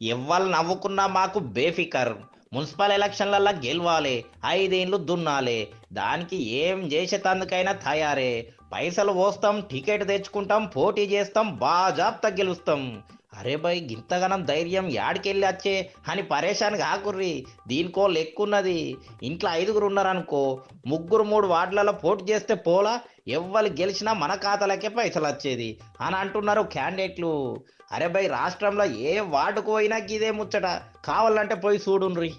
ఎవ్వరు నవ్వుకున్నా మాకు బేఫికర్. మున్సిపల్ ఎలక్షన్లల్ల గెలవాలే, 5 ఏండ్లు దున్నాలే. దానికి ఏం చేసేతందుకైనా తయారే. పైసలు పోస్తాం, టికెట్ తెచ్చుకుంటాం, పోటీ చేస్తాం, బాజాబ్తా గెలుస్తాం. అరే భయ్ గింతగనం ధైర్యం యాడికెళ్ళి అచ్చే అని పరేషాన్ కాకుర్రి. దీనికో లెక్కున్నది. ఇంట్లో 5గురు ఉన్నారనుకో, ముగ్గురు 3 వార్డులలో పోటీ చేస్తే పోలా, ఎవ్వరు గెలిచినా మన ఖాతాలకే పైసలు వచ్చేది అని అంటున్నారు క్యాండిడేట్లు. అరే భయ్ రాష్ట్రంలో ఏ వార్డుకు పోయినా గిదే ముచ్చట. కావాలంటే పోయి చూడుండ్రి.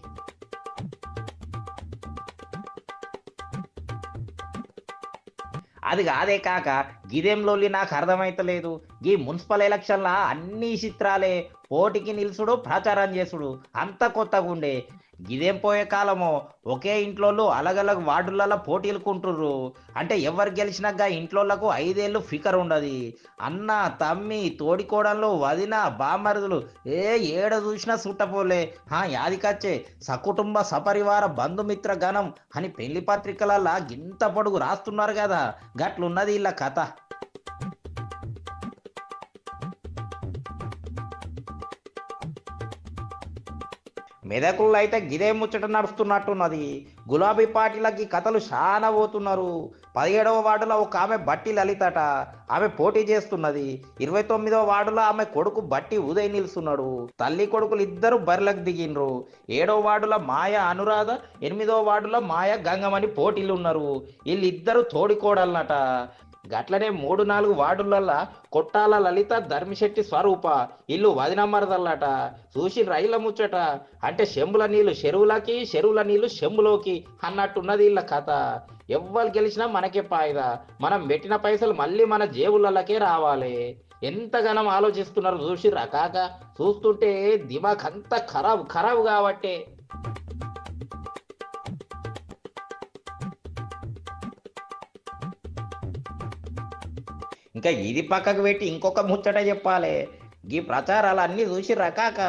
అది కాదే కాక గిదేం లొల్లి నాకు అర్థమైతలేదు. గీ మున్సిపల్ ఎలక్షన్ల అన్ని చిత్రాలే. పోటీకి నిల్సుడు, ప్రచారం చేసుడు అంత కొత్తగుండే. గిదేం పోయే కాలమో. ఒకే ఇంట్లోళ్ళు అలగలగ్ వార్డులలో పోటీలుకుంటుర్రు. అంటే ఎవరు గెలిచినా గా ఇంట్లోళ్ళకు 5 ఏళ్ళు ఫికర్ ఉండది. అన్న, తమ్మి, తోడికోడళ్ళు, వదిన, బామరుదులు ఏ ఏడ చూసినా సుట్టపోలే. యాదికచ్చే సకుటుంబ సపరివార బంధుమిత్ర గణం అని పెళ్లి పత్రికలల్లా గింత పొడుగు రాస్తున్నారు గదా! గట్లున్నది ఈళ్ళ కథ. మెదకుల్లో అయితే గిదే ముచ్చట నడుస్తున్నట్టున్నది. గులాబీ పార్టీలకి కథలు శానా పోతున్నారు. 17వ వార్డులో ఒక ఆమె బట్టి లలితట. ఆమె పోటీ చేస్తున్నది. 29వ వార్డులో ఆమె కొడుకు బట్టి ఉదయ్ నిలుస్తున్నాడు. తల్లి కొడుకులు ఇద్దరు బరిలకు దిగిండ్రు. 7వ వార్డులో మాయ అనురాధ, 8వ వార్డులో మాయ గంగమని పోటీలు ఉన్నారు. వీళ్ళిద్దరు తోడికోడలనట. గట్లనే 3, 4 వార్డులల్లా కొట్టాల లలిత, ధర్మిశెట్టి స్వరూప ఇల్లు వదిన మరదల్లట. చూసి రైల ముచ్చట. అంటే చెంబుల నీళ్లు చెరువులకి, చెరువుల నీళ్లు చెంబులోకి అన్నట్టున్నది వీళ్ళ కథ. ఎవ్వరు గెలిచినా మనకే పాయిదా. మనం పెట్టిన పైసలు మళ్ళీ మన జేబులకే రావాలి. ఎంతగానం ఆలోచిస్తున్నారు చూసిర్రా కాక. చూస్తుంటే దిమాగ్ అంతా ఖరాబ్ ఖరాబ్ కాబట్టే. ఇంకా ఇది పక్కకు పెట్టి ఇంకొక ముచ్చట చెప్పాలి. ఈ ప్రచారాలు అన్నీ చూసి రకాక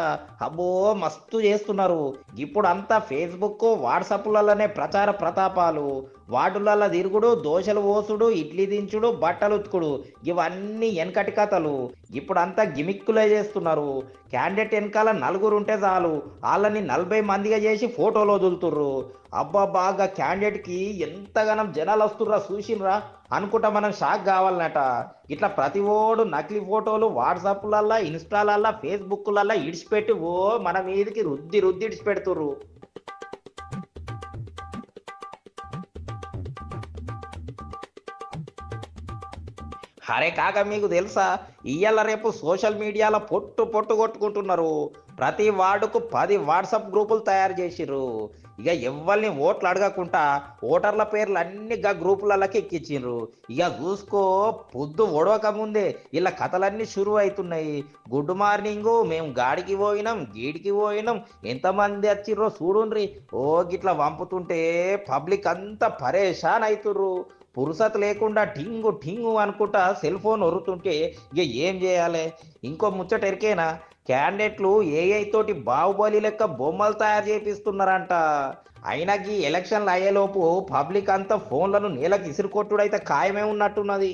అబ్బో మస్తు చేస్తున్నారు. ఇప్పుడు అంతా ఫేస్బుక్, వాట్సాప్లలోనే ప్రచార ప్రతాపాలు. వార్డులలో తిరుగుడు, దోశలు పోసుడు, ఇడ్లీ దించుడు, బట్టలు ఉతుకుడు, ఇవన్నీ వెనకటి కథలు. ఇప్పుడు అంతా గిమిక్కులే చేస్తున్నారు. క్యాండిడేట్ వెనకాల 4 ఉంటే చాలు, వాళ్ళని 40 మందిగా చేసి ఫోటోలు వదులుతుర్రు. అబ్బా బాగా క్యాండిడేట్కి ఎంతగానం జనాలు వస్తుర్రా చూసిన్రా అనుకుంటా మనం షాక్ కావాలన్నట. ఇట్లా ప్రతి ఓడు నకిలీ ఫోటోలు వాట్సాప్లల్లా, ఇన్స్టాలల్లా, ఫేస్బుక్లల్లా ఇడిచిపెట్టి మన మీదకి రుద్ది రుద్ది ఇడిచిపెడుతుర్రు. అరే కాక మీకు తెలుసా, ఇయ్యాల రేపు సోషల్ మీడియాలో పొట్టు పొట్టు కొట్టుకుంటున్నారు. ప్రతి వార్డుకు 10 వాట్సాప్ గ్రూపులు తయారు చేసిర్రు. ఇక ఎవ్వరిని ఓట్లు అడగకుండా ఓటర్ల పేర్లు అన్ని గా గ్రూపులకి ఎక్కించిండ్రు. ఇక చూసుకో, పొద్దు ఒడవక ముందే ఇలా కథలన్నీ షురువు అవుతున్నాయి. గుడ్ మార్నింగ్, మేము గాడికి పోయినాం, గీడికి పోయినాం, ఎంతమంది వచ్చిర్రో చూడుండ్రి. గిట్లా పంపుతుంటే పబ్లిక్ అంతా పరేషాన్ అవుతుర్రు. పురుసత్ లేకుండా ఠింగు ఠింగు అనుకుంటా సెల్ ఫోన్ ఒరుతుంటే ఇక ఏం చేయాలి. ఇంకో ముచ్చట ఎరికేనా, క్యాండిడేట్లు ఏఐ తోటి బాహుబలి లెక్క బొమ్మలు తయారు చేపిస్తున్నారంట. అయినా ఈ ఎలక్షన్లు అయ్యేలోపు పబ్లిక్ అంతా ఫోన్లను నేలకు ఇసురు కొట్టుడైతే ఖాయమే ఉన్నట్టున్నది.